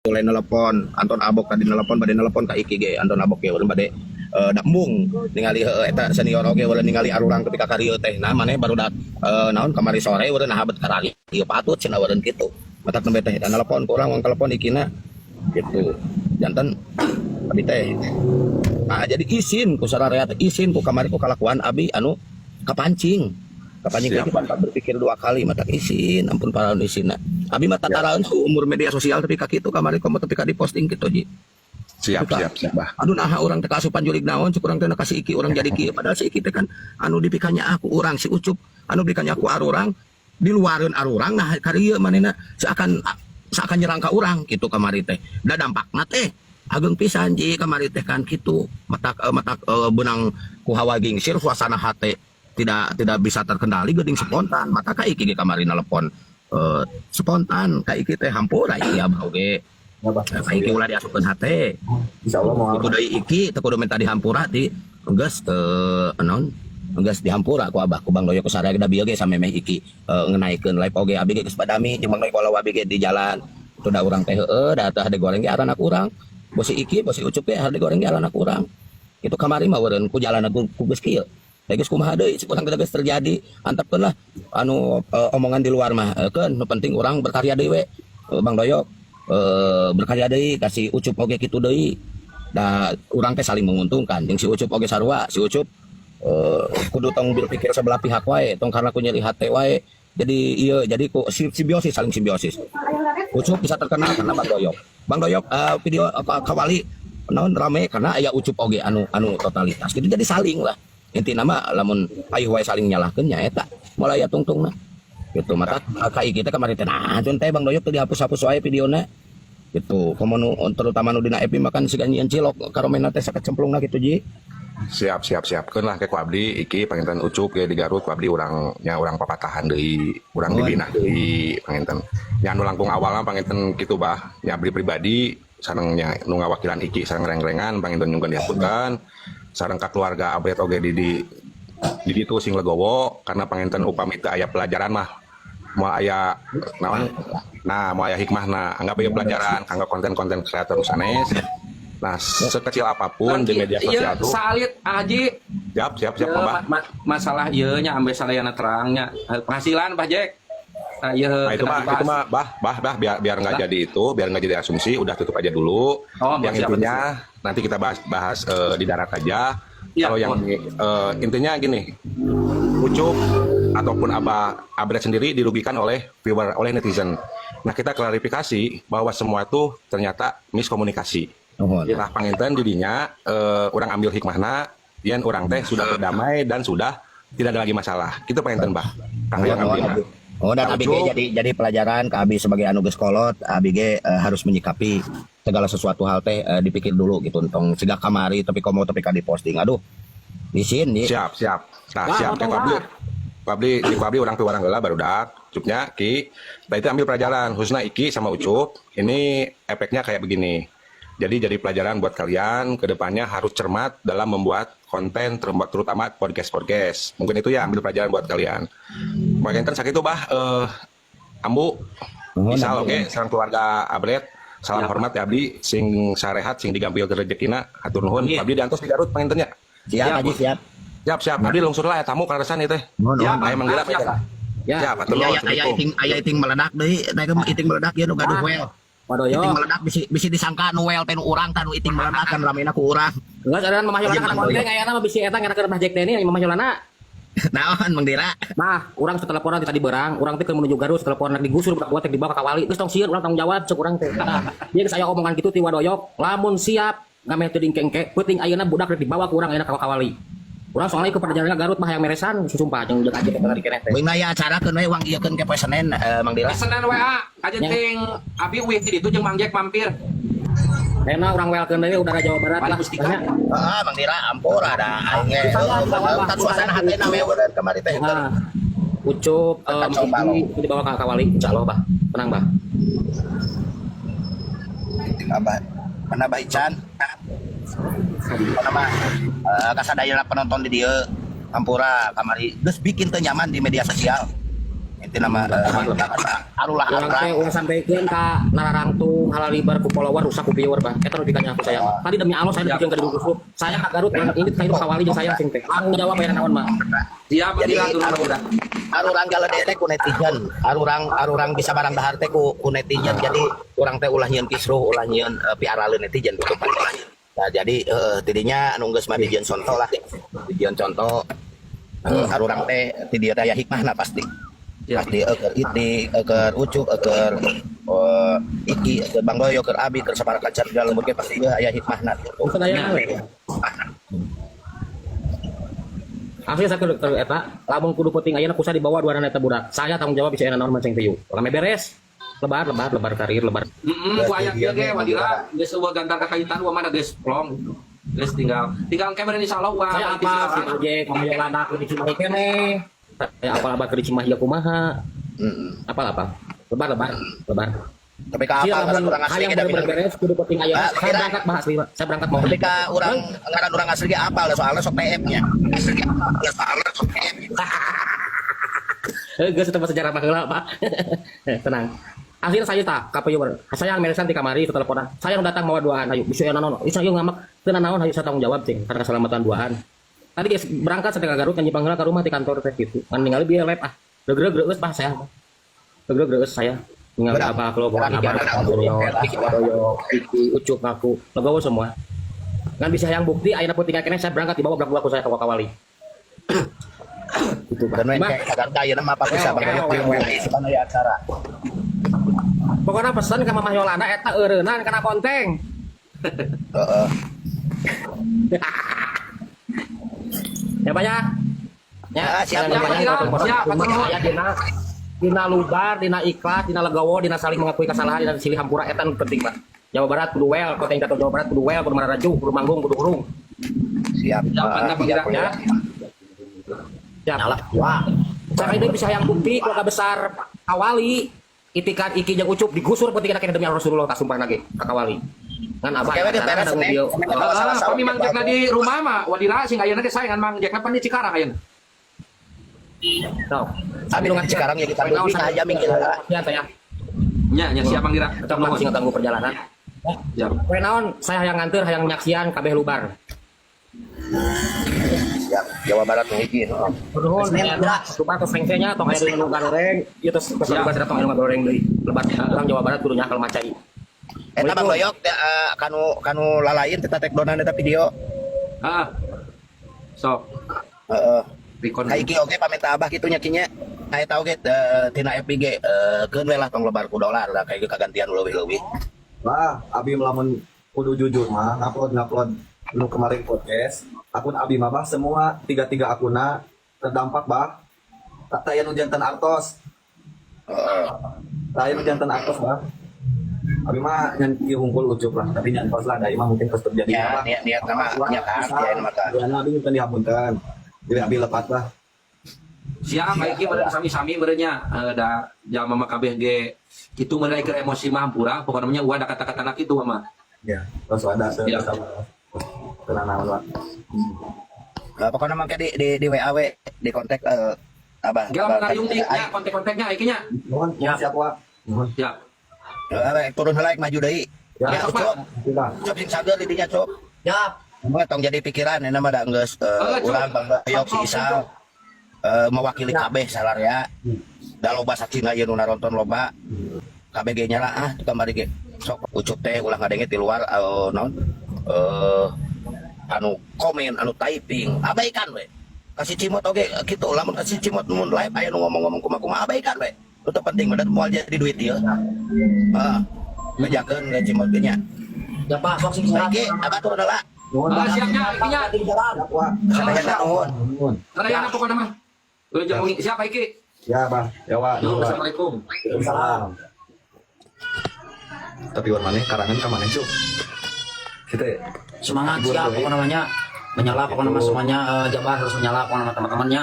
mulai nelpon Anton Abok tadi nelpon ka Iki ge Anton Abok ge urang bade dakmung ningali eta senior oge urang ningali arurang ketika ka rieu teh nah maneh baru naon kamari sore urang nahabet ka rari ieu patut cenah urang kitu matak nembe teh nelpon ku urang wong telepon Ikina gitu janten abi teh nah jadi izin ku sararea teh izin ku kamari ku kalakuan abi anu kapancing teh berpikir dua kali matak izin ampun para isina abi mah tataraeun ku umur media sosial tapi ka kitu kamari komo tapi ka diposting kitu ji siap bah aduh nah urang teh kasupan jurig naon cuk urang teh kasih Iki urang jadi kieu padahal si Iki teh kan anu dipikanya aku urang si Ucup anu dipikanya aku arurang di luareun arurang nah ka rieu manehna seakan nyerang ka urang kitu kamari teh da dampakna teh ageng pisan ji kamari teh kan kitu matak benang ku hawa gingsir suasana hate tidak bisa terkendali geuning spontan mata ka Iki ge kamari nelpon spontan ka Iki teh hampura ya oge ka Iki ulah diasupkeun hate insyaallah moal kudu deui Iki teu kudu minta dihampura ti geus naon geus dihampura ku Abah ku Bang Doyo ku sareng da bieu ge samemeh Iki ngenaikeun live oge abi ge geus padami jeung Bang Doyo kalau abi ge di jalan tu da urang teh da teh hade goreng ge aranna urang bosi Iki bosi Ucup ge hade goreng ge aranna urang itu kamari mah eureun ku jalanna ku geus kieu geus kumaha deui cik urang geus terjadi antepkeun lah anu omongan di luar mah keun nu penting urang berkarya deui we Bang Doyo berkarya deui kasih Ucup oge kitu deui da urang teh saling menguntungkan jeung si Ucup oge sarua si Ucup kudu tong berpikir sebelah pihak wae tong karena ku nyeri hate wae jadi ku simbiosis saling simbiosis Ucup bisa terkenal karena Bang Doyo video kawali naon rame karena aya Ucup oge anu totalitas gitu jadi saling lah intina mah lamun aya wae saling nyalahkeun nya eta mulai aya tungtungna gitu mata ka Iki teh kamari teh nah teh Bang Doyo teh dihapus-hapus wae videona gitu komo terutama nu dina FB makan siga nyieun cilok karomena teh sakecemplungna kitu ji siap keun lah ke ku abdi Iki panginten Ucup ge di Garut ku abdi urang papatahan deui urang dibina deui panginten nya anu langkung awalna panginten kitu bah nya abdi pribadi sareng nya nu ngawakilan Iki sareng reng-rengan panginten nyungkeun dihapunten sareng ka keluarga abret oge di ditu sing legowo karena panginten upami teu aya pelajaran mah moal aya naon nah moal aya hikmahna anggap aya pelajaran kanggo konten-konten kreator sanes nah sekecil apapun di media sosial tuh salit Haji siap masalah ieu nya ambe salayana terangnya penghasilan Pak Jack nah, itu mah bah biar nggak jadi itu biar nggak jadi asumsi udah tutup aja dulu yang intinya nanti kita bahas di darat aja ya, kalau yang intinya gini Ucup ataupun Abret sendiri dirugikan oleh viewer oleh netizen nah kita klarifikasi bahwa semua itu ternyata miskomunikasi nah panginten didinya orang ambil hikmahna yang orang teh sudah berdamai dan sudah tidak ada lagi masalah gitu panginten bah kang yang ambilna dan ABG jadi pelajaran ke Abi sebagai anu geus kolot ABG harus menyikapi segala sesuatu hal teh dipikir dulu gitu tong siga kamari tapi komo tapi ka diposting aduh izin nih siap nah siap ke Pabli orang tua orang heula barudak Ucupnya Ki nah itu ambil pelajaran khususnya Iki sama Ucup ini efeknya kayak begini jadi pelajaran buat kalian kedepannya harus cermat dalam membuat konten terutama podcast mungkin itu ya ambil pelajaran buat kalian makanya kan sakit itu bah Ambu misal oke sareng keluarga Abret salam hormat ya Abdi sing sarehat sing digampil ke rezekina hatur nuhun Abdi diantos di Garut pangintennya siap Abdi lungsur lah ya tamu karesan itu ya emang gila ya hatur nuhun aya iting meledak deui naik iting meledak ieu nu gaduh wel Wadoyo iting meledak bisi disangka nu wel teh nu urang tah nu iting meledak kan ramena ku urang geus adan Mamah Yolana kana konten aya mah bisi eta ngarakeun Pak Jack teh ini Mamah Yolana naon Mang Dira mah urang teleponan tadi berang urang teh keur menuju Garut telepon digusur budak buat dibawa ka Kawali geus tong sieun urang tanggung jawab cek urang teh dia geus aya omongan kitu ti Wadoyo lamun siap ngameh teu dingkengke penting ayeuna budak rek dibawa ku urang ayeuna ka Kawali urang soalnya ke perjalanan Garut mah hayang meresan sumpah jeung jeung aja tengah dikeneh teh beung aya acara keun we uang ieukeun ke poe Senen Mang Dira Senen WA aja ting abi wih di ditu jeung Mang Jack mampir Enak orang welkeun deui udara Jawa Barat lah Mustika. Heeh, Mang Dira ampun ada aing ge suasana hatena we urang kamari teh. Ucup dibawa ke Kawali insyaallah Bah. Tenang Bah. Abah. Kana Bah Ican. Kana mah kasadayana penonton di dieu Ampura kamari geus bikin teu nyaman di media sosial. tina mah arulah Urang teh ulah sampaikeun ka nararangtung halalibar ku follower rusak ku viewer bah. Eta nu dikannya aku sayang. Tadi demi Allah saya dibikin ka di grup. Saya ka Garut yang ini ka kawali jeung saya sing teh. Tanggung jawab aya naon mah. Siap Jadi udah. arurang galedeh teh ku netizen, arurang bisa barang dahar teh ku netizen. Jadi urang teh ulah nyieun kisruh, ulah nyieun piaraleun netizen gitu pan. Nah, jadi tidinya anu geus mah dijieun contoh lah. Dijieun contoh arurang teh ti dieu teh aya hikmahna pasti. Pasti keur Iti, keur Ucup, keur Iki, keur Bang Doyo, keur Abi, keur sabaraha carja lembut ge pasti aya hikmahna. Urusan aya we. Asli saya ke eta, lamun kudu penting ayeuna kusa dibawa 2 eta budak. Saya tanggung jawab bisa naon mancing teu. Rame beres. Lebar karir, lebar. Ku aya kieu ge wadira geus eueuh gantar ka kaitan wa mana geus plong. Geus tinggal kamera insyaallah wa. Saya apa si project ngomong anak di Cimahi kene. Saya apa di Cimahi kumaha. Apa. Lebar. Tapi ka apa urang asli ge da beres kudu penting ayeuna. Saya berangkat bahas lima. Saya berangkat mau. Tapi ka urang ngaran urang asli ge apal soalnya sok TF-nya. Soalnya sok TF. Geus teu sejarah mah heula, Pak. Tenang. Akhirnya saya tak viewer. Saya yang meresan di kamari itu teleponan. Saya yang datang mawa duaan hayu. Bisa naon. Isa yo ngamak teu naon hayu saya tanggung jawab cing karena keselamatan duaan. Tadi guys berangkat sampai ka Garut nyanyi panggilna ka rumah di kantor teh gitu. Kan ningali bieu lab ah. Regreg geus Pak saya. Regreg geus saya. Ningali apa kelompok Iki Ucup ngaku. Legowo semua. Kan bisa yang bukti ayeuna penting kene saya berangkat dibawa blak-blak saya ke Wakawali. Gitu Pak. Dan kayak Jakarta ayeuna mah apa bisa Bang Doyo sebenarnya aya acara. Pokoknya pesan ke Mamah Yolanda eta eureunnan kana konteng. Heeh. Ya Pak ya. Siap, dina lubar, dina ikhlas, dina legowo, dina saling mengakui kesalahan, dina silih hampura eta nu penting mah. Jawa Barat kudu well, kota yang Jawa Barat kudu well, kudu mararaju, kudu manggung, kudu urung. Siap. Mantap ya. Siap. Wah. Saya ini bisa yang bukti keluarga besar Kawali, Itikan Iki jeung Ucup digusur penting kena demi Rasulullah tak sumpah lagi ka Kawali. Kan abah ada mobil. Kami mang jekna di rumah mah wadira sing ayeuna teh saengan mang jekna pan di Cikarang ayeuna. Tahu. Abi nu sekarang ya kita lebih aja minggu lah. Ya tanya. Nya siap Mang Dira. Kita langsung ganggu perjalanan. Ya. Kowe naon? Saya hayang nganteur, hayang nyaksian kabeh lubar. Siap. Jawa Barat nu hiji. Nuhun ya lubar tos fengse-nya tong aya di nu goreng, ieu tos lubar tong aya nu goreng deui. Lebar orang Jawa Barat kudu nyakal macai. Eta Bang Doyok kanu lalain teh tekdonan eta video. Heeh. Sok. Heeh. Rikon. Kaiki oge pameta abah kitu nya kinya. Eta oge tina FPG keun we lah tong lebar ku dolar da kayak kagantian leuwih-leuwih. Lah, Abi melamun kudu jujur mah ngupload nu kemarin podcast. Akun Abi mah bah semua 33 akunna terdampak bah. Tak aya nu janten artos. Heeh. Tak aya nu janten artos bah. Abi mah nyan ieu hungkul Ucup lah, tapi nyan tos lah da mah mungkin terus terjadi. Ya, niat nama nya kan ya mah kan. Ya Abi minta dihapunten. Jadi Abi lepat lah. Siap baiki meureun sami-sami meureunnya da jalma mah kabeh ge kitu meureun keur emosi mah hampura pokona nya ulah da kata-kata kitu mah. Ya, terus ada Ya. tenanawan lah. Pokoknya mangke di WA we di kontak abah. Gak ngariung di nya kontak-kontaknya iki nya. Nuhun, siap wa. Nuhun. Siap. Turun heula maju deui. Ya, Cok. Cok sing sager di dinya, Cok. Ya, Mah tong jadi pikiran ini mah da geus urang Bang Doyok si Isal mewakili kabeh salarya. Da loba saking ayeuna nu naronton loba. Kabeh ge nya lah di kamari ge. Sok Ucup teh ulah ngadenge di luar naon anu komen anu typing abaikan we. Kasih cimot oge kitu lamun kasih cimot mun live aya nu ngomong-ngomong kumaha abaikan we. Itu penting bener moal jadi duit ieu. Bejakeun ge cimot ge nya. ya Pak, sok sing Saiki abah turun heula. Siapnya ikinya. Sadayana nuhun. Nuhun. Sadayana pokona mah. Ulah jeung siapa iki? Ya, Bah. Jawa. Assalamualaikum. Waalaikumsalam. Tapi war maneh karangan ka maneh, Cuk. Kita semangat siap pokoknya namanya menyala pokoknya nama semuanya Jabar harus menyala pokoknya teman-temannya.